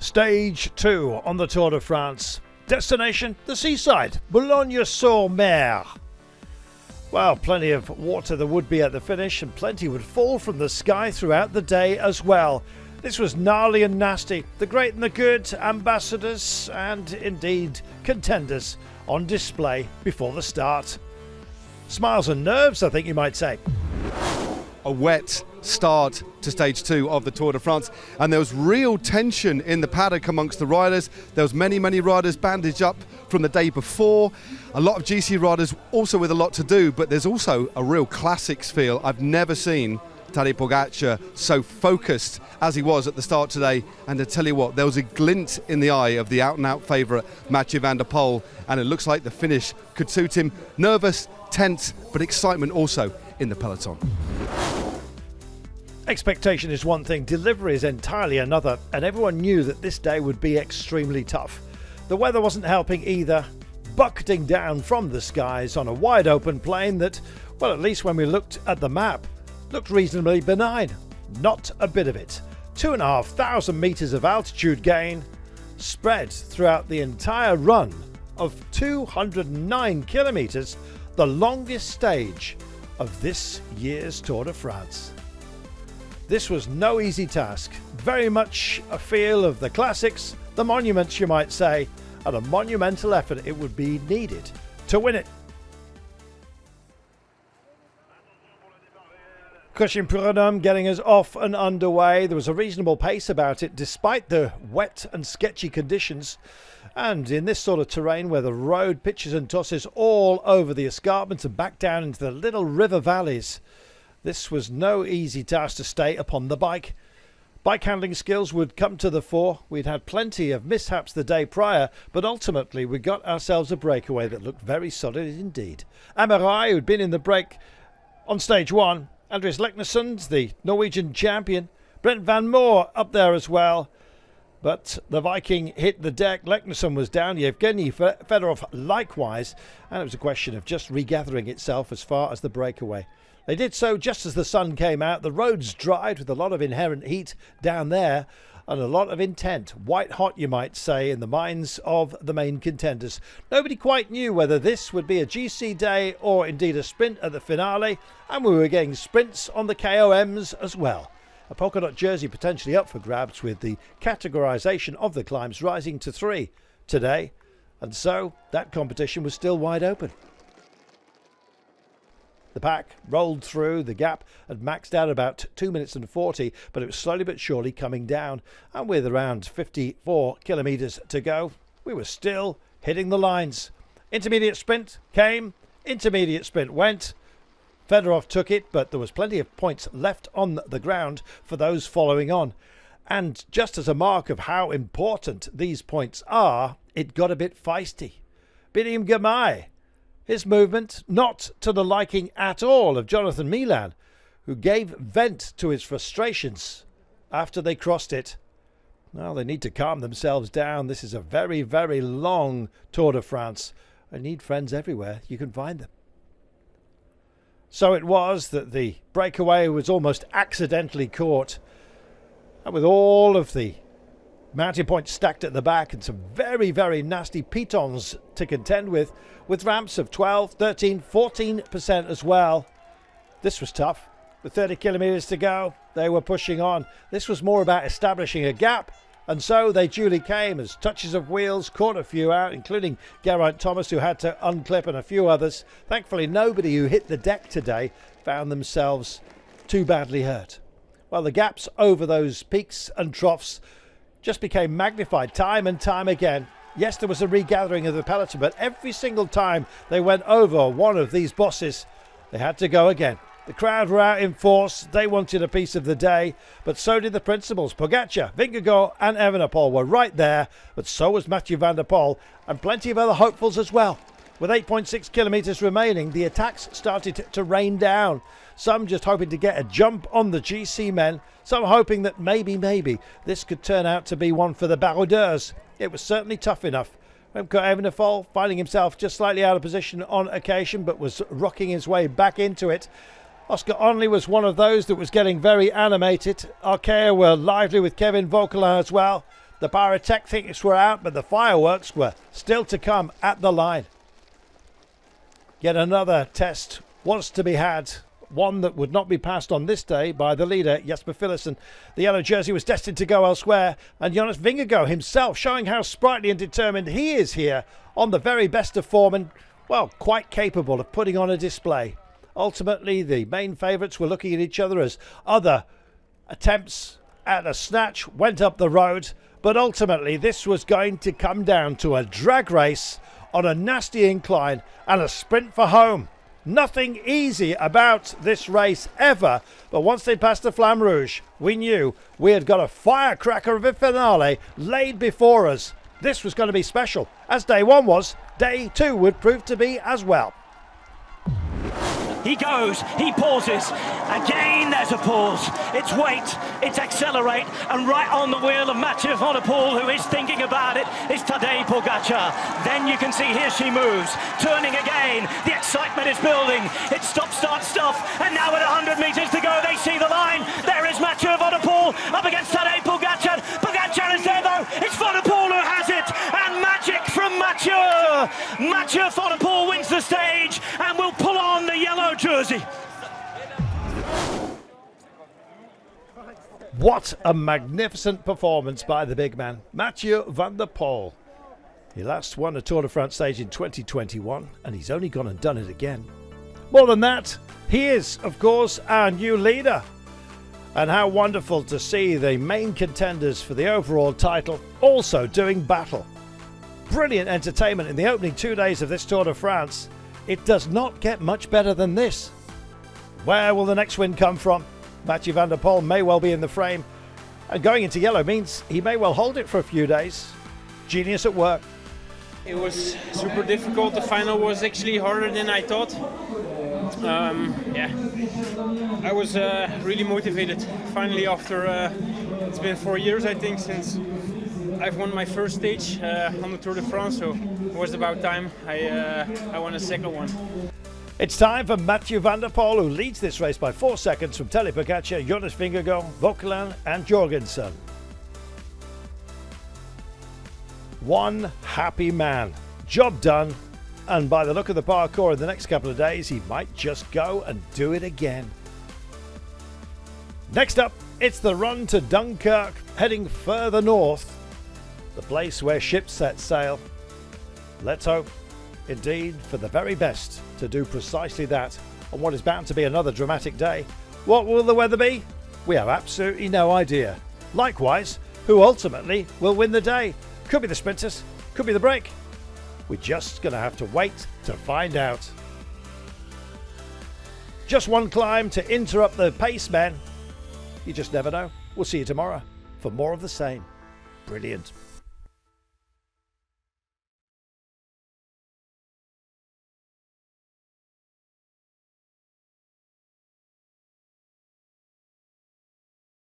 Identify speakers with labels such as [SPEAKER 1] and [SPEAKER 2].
[SPEAKER 1] Stage 2 on the Tour de France. Destination, the seaside, Boulogne-sur-Mer. Well, plenty of water there would be at the finish, and plenty would fall from the sky throughout the day as well. This was gnarly and nasty. The great and the good, ambassadors and indeed contenders on display before the start. Smiles and nerves, I think you might say.
[SPEAKER 2] A wet start to stage 2 of the Tour de France, and there was real tension in the paddock amongst the riders. There was many riders bandaged up from the day before. A lot of GC riders also with a lot to do, but there's also a real classics feel. I've never seen Tadej Pogačar so focused as he was at the start today, and to tell you what, there was a glint in the eye of the out-and-out favourite Mathieu van der Poel, and it looks like the finish could suit him. Nervous, tense, but excitement also in the peloton.
[SPEAKER 1] Expectation is one thing, delivery is entirely another, and everyone knew that this day would be extremely tough. The weather wasn't helping either, bucketing down from the skies on a wide open plain that, well, at least when we looked at the map, looked reasonably benign. Not a bit of it. 2,500 metres of altitude gain spread throughout the entire run of 209 kilometres, the longest stage of this year's Tour de France. This was no easy task, very much a feel of the classics, the monuments you might say, and a monumental effort it would be needed to win it. Cushion Prudhomme getting us off and underway. There was a reasonable pace about it despite the wet and sketchy conditions, and in this sort of terrain where the road pitches and tosses all over the escarpments and back down into the little river valleys, this was no easy task to stay upon the bike. Bike handling skills would come to the fore. We'd had plenty of mishaps the day prior, but ultimately we got ourselves a breakaway that looked very solid indeed. Amarai, who'd been in the break on stage 1, Andreas Leknesund, the Norwegian champion, Brent Van Moor up there as well. But the Viking hit the deck. Leknesund was down, Yevgeny Fedorov likewise, and it was a question of just regathering itself as far as the breakaway. They did so just as the sun came out. The roads dried with a lot of inherent heat down there and a lot of intent, white hot you might say, in the minds of the main contenders. Nobody quite knew whether this would be a GC day or indeed a sprint at the finale, and we were getting sprints on the KOMs as well. A polka dot jersey potentially up for grabs, with the categorisation of the climbs rising to 3 today, and so that competition was still wide open. The pack rolled through. The gap had maxed out about 2 minutes and 40, but it was slowly but surely coming down, and with around 54 kilometres to go, we were still hitting the lines. Intermediate sprint came, intermediate sprint went. Fedorov took it, but there was plenty of points left on the ground for those following on. And just as a mark of how important these points are, it got a bit feisty. Biniam Girmay, his movement not to the liking at all of Jonathan Milan, who gave vent to his frustrations after they crossed it. Well, they need to calm themselves down. This is a very long Tour de France. I need friends everywhere. You can find them. So it was that the breakaway was almost accidentally caught, and with all of the mountain points stacked at the back and some very nasty pitons to contend with ramps of 12, 13, 14% as well. This was tough. With 30 kilometres to go, they were pushing on. This was more about establishing a gap, and so they duly came as touches of wheels caught a few out, including Geraint Thomas, who had to unclip, and a few others. Thankfully, nobody who hit the deck today found themselves too badly hurt. Well, the gaps over those peaks and troughs just became magnified time and time again. Yes, there was a regathering of the peloton, but every single time they went over one of these bosses, they had to go again. The crowd were out in force. They wanted a piece of the day, but so did the principals. Pogačar, Vingegaard and Evenepoel were right there, but so was Mathieu van der Poel and plenty of other hopefuls as well. With 8.6 kilometres remaining, the attacks started to rain down. Some just hoping to get a jump on the GC men, some hoping that maybe this could turn out to be one for the baroudeurs. It was certainly tough enough. Remco Evenepoel finding himself just slightly out of position on occasion, but was rocking his way back into it. Oscar Onley was one of those that was getting very animated. Arkea were lively with Kevin Vauquelin as well. The pyrotechnics were out, but the fireworks were still to come at the line. Yet another test was to be had, one that would not be passed on this day by the leader, Jasper Philipsen. The yellow jersey was destined to go elsewhere, and Jonas Vingegaard himself showing how sprightly and determined he is here on the very best of form and, well, quite capable of putting on a display. Ultimately, the main favourites were looking at each other as other attempts at a snatch went up the road, but ultimately this was going to come down to a drag race on a nasty incline and a sprint for home. Nothing easy about this race ever, but once they passed the Flamme Rouge, we knew we had got a firecracker of a finale laid before us. This was going to be special. As day one was, day two would prove to be as well.
[SPEAKER 3] He goes, he pauses, again there's a pause. It's wait, it's accelerate, and right on the wheel of Mathieu van der Poel, who is thinking about it, is Tadej Pogacar. Then you can see here she moves, turning again, the excitement is building, it's stop-start stuff, and now with 100 metres to go, they see the line. There is Mathieu van der Poel up against Tadej Pogacar. Pogacar is there though, it's van der Poel who has it, and magic from Mathieu. Mathieu van der Poel wins the stage, and will pull on the yellow jersey.
[SPEAKER 1] What a magnificent performance by the big man, Mathieu van der Poel. He last won a Tour de France stage in 2021, and he's only gone and done it again. More than that, he is, of course, our new leader. And how wonderful to see the main contenders for the overall title also doing battle. Brilliant entertainment in the opening 2 days of this Tour de France. It does not get much better than this. Where will the next win come from? Mathieu van der Poel may well be in the frame, and going into yellow means he may well hold it for a few days. Genius at work.
[SPEAKER 4] It was super difficult. The final was actually harder than I thought. I was really motivated. Finally, after it's been 4 years, I think, since I've won my first stage on the Tour de France, so it was about time I won a second one.
[SPEAKER 1] It's time for Mathieu van der Poel, who leads this race by 4 seconds from Tadej Pogacar, Jonas Vingegaard, Vauquelin and Jorgensen. One happy man. Job done. And by the look of the parkour in the next couple of days, he might just go and do it again. Next up, it's the run to Dunkirk, heading further north, the place where ships set sail. Let's hope, indeed, for the very best to do precisely that on what is bound to be another dramatic day. What will the weather be? We have absolutely no idea. Likewise, who ultimately will win the day? Could be the sprinters, could be the break. We're just going to have to wait to find out. Just one climb to interrupt the pace, men. You just never know. We'll see you tomorrow for more of the same. Brilliant.